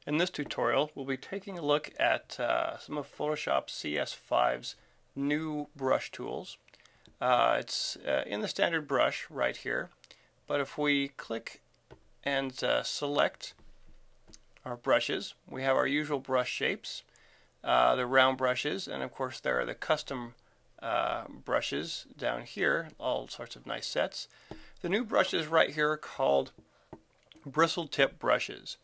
In this tutorial, we'll be taking a look at some of Photoshop CS5's new brush tools. It's in the standard brush right here, but if we click and select our brushes, we have our usual brush shapes, the round brushes, and of course there are the custom brushes down here, all sorts of nice sets. The new brushes right here are called bristle tip brushes.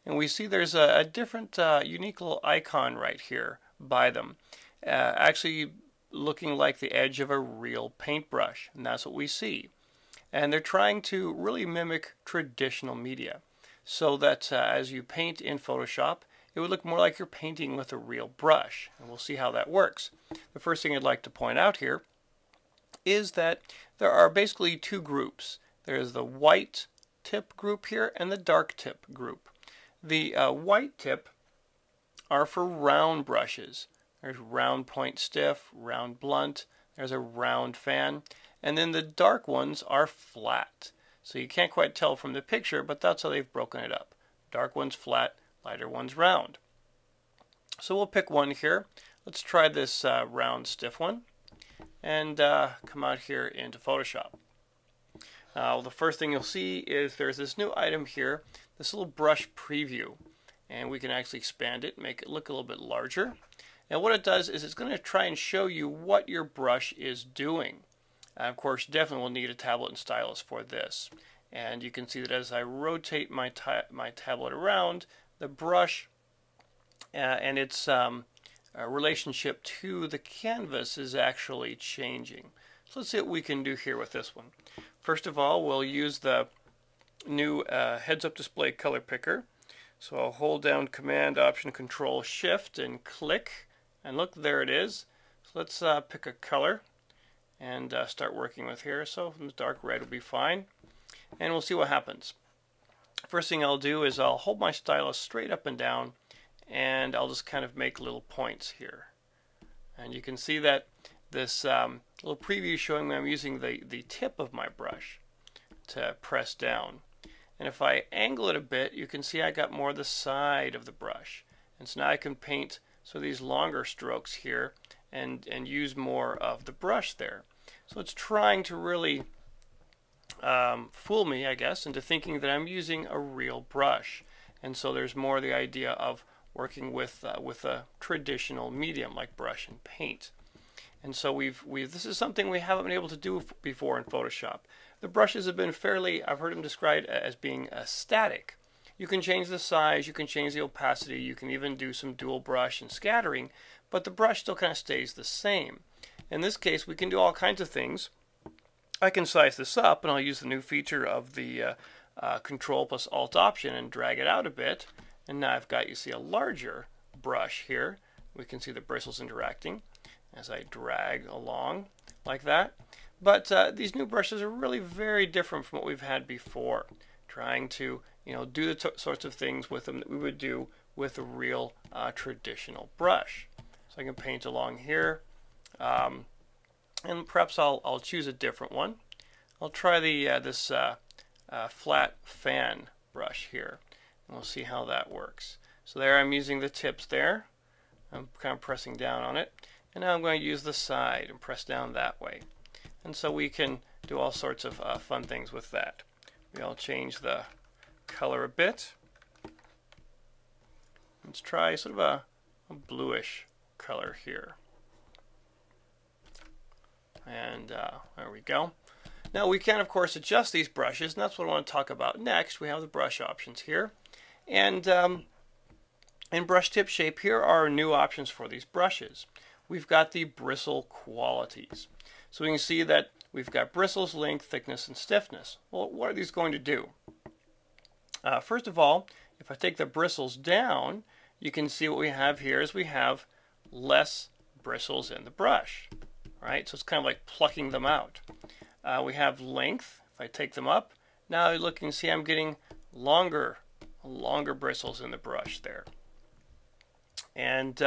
And we see there's a different unique little icon right here by them, actually looking like the edge of a real paintbrush, and that's what we see. And they're trying to really mimic traditional media so that as you paint in Photoshop, it would look more like you're painting with a real brush, and we'll see how that works. The first thing I'd like to point out here is that there are basically two groups. There's the white tip group here and the dark tip group. The white tip are for round brushes. There's round point stiff, round blunt, there's a round fan, and then the dark ones are flat. So you can't quite tell from the picture, but that's how they've broken it up. Dark ones flat, lighter ones round. So we'll pick one here. Let's try this round stiff one and come out here into Photoshop. The first thing you'll see is there's this new item here, this little brush preview, and we can actually expand it, make it look a little bit larger. And what it does is it's going to try and show you what your brush is doing. Of course, definitely will need a tablet and stylus for this. And you can see that as I rotate my tablet around, the brush and its relationship to the canvas is actually changing. So let's see what we can do here with this one. First of all, we'll use the new heads-up display color picker. So I'll hold down Command, Option, Control, Shift, and click. And look, there it is. So let's pick a color and start working with here. So the dark red will be fine. And we'll see what happens. First thing I'll do is I'll hold my stylus straight up and down, and I'll just kind of make little points here. And you can see that this little preview showing me I'm using the tip of my brush to press down. And if I angle it a bit, you can see I got more the side of the brush. And so now I can paint these longer strokes here and use more of the brush there. So it's trying to really fool me, I guess, into thinking that I'm using a real brush. And so there's more the idea of working with a traditional medium like brush and paint. And so this is something we haven't been able to do before in Photoshop. The brushes have been fairly, I've heard them described as being static. You can change the size, you can change the opacity, you can even do some dual brush and scattering, but the brush still kind of stays the same. In this case, we can do all kinds of things. I can size this up, and I'll use the new feature of the Control plus Alt option and drag it out a bit. And now I've got, you see, a larger brush here. We can see the bristles interacting as I drag along like that. But these new brushes are really very different from what we've had before, trying to do the sorts of things with them that we would do with a real traditional brush. So I can paint along here, and perhaps I'll choose a different one. I'll try this flat fan brush here, and we'll see how that works. So there I'm using the tips there. I'm kind of pressing down on it. And now I'm going to use the side and press down that way. And so we can do all sorts of fun things with that. I'll change the color a bit. Let's try sort of a bluish color here. And there we go. Now we can, of course, adjust these brushes, and that's what I want to talk about next. We have the brush options here. And in brush tip shape, here are new options for these brushes. We've got the bristle qualities. So we can see that we've got bristles, length, thickness, and stiffness. Well, what are these going to do? First of all, if I take the bristles down, you can see what we have here is we have less bristles in the brush. Right? So it's kind of like plucking them out. We have length. If I take them up, now look and see I'm getting longer bristles in the brush there. And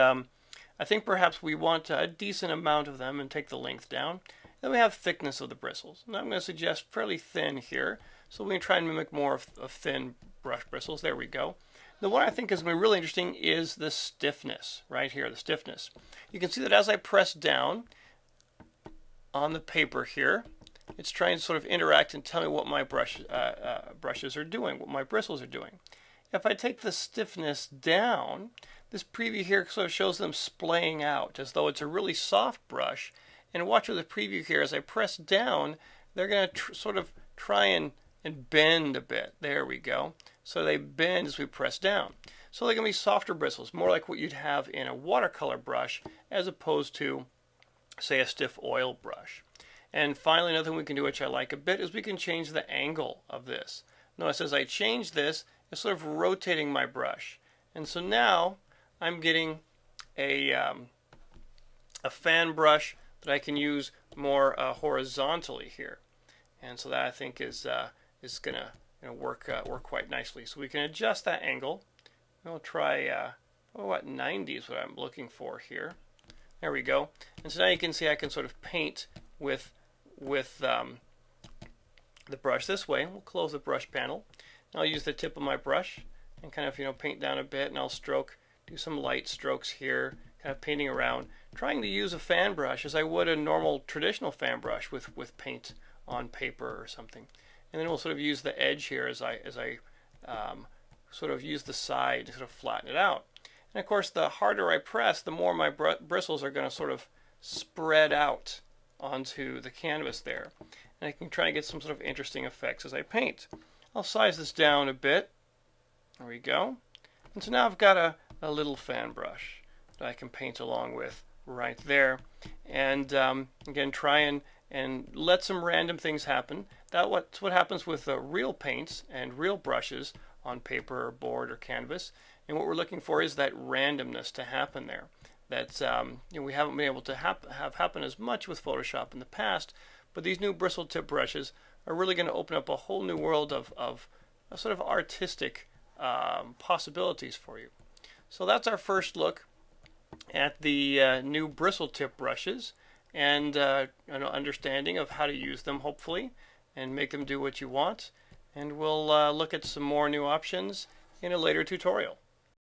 I think perhaps we want a decent amount of them and take the length down. Then we have thickness of the bristles. And I'm going to suggest fairly thin here. So we can try and mimic more of thin brush bristles. There we go. The one I think is going to be really interesting is the stiffness, right here, the stiffness. You can see that as I press down on the paper here, it's trying to sort of interact and tell me what my brushes are doing, what my bristles are doing. If I take the stiffness down, this preview here sort of shows them splaying out as though it's a really soft brush. And watch with the preview here, as I press down, they're going to sort of try and bend a bit. There we go. So they bend as we press down. So they're going to be softer bristles, more like what you'd have in a watercolor brush as opposed to, say, a stiff oil brush. And finally, another thing we can do, which I like a bit, is we can change the angle of this. Notice as I change this, it's sort of rotating my brush. And so now I'm getting a fan brush that I can use more horizontally here. And so that I think is going to work quite nicely. So we can adjust that angle. We'll try, what 90 is what I'm looking for here. There we go. And so now you can see I can sort of paint with the brush this way. We'll close the brush panel. I'll use the tip of my brush and kind of paint down a bit, and I'll do some light strokes here, kind of painting around, trying to use a fan brush as I would a normal traditional fan brush with paint on paper or something. And then we'll sort of use the edge here as I sort of use the side to sort of flatten it out. And of course, the harder I press, the more my bristles are going to sort of spread out onto the canvas there. And I can try to get some sort of interesting effects as I paint. I'll size this down a bit. There we go. And so now I've got a little fan brush that I can paint along with right there. And again, try and let some random things happen. That's what happens with real paints and real brushes on paper or board or canvas. And what we're looking for is that randomness to happen there. That's we haven't been able to have happen as much with Photoshop in the past, but these new bristle tip brushes are really going to open up a whole new world of sort of artistic possibilities for you. So that's our first look at the new bristle tip brushes and an understanding of how to use them, hopefully, and make them do what you want. And we'll look at some more new options in a later tutorial.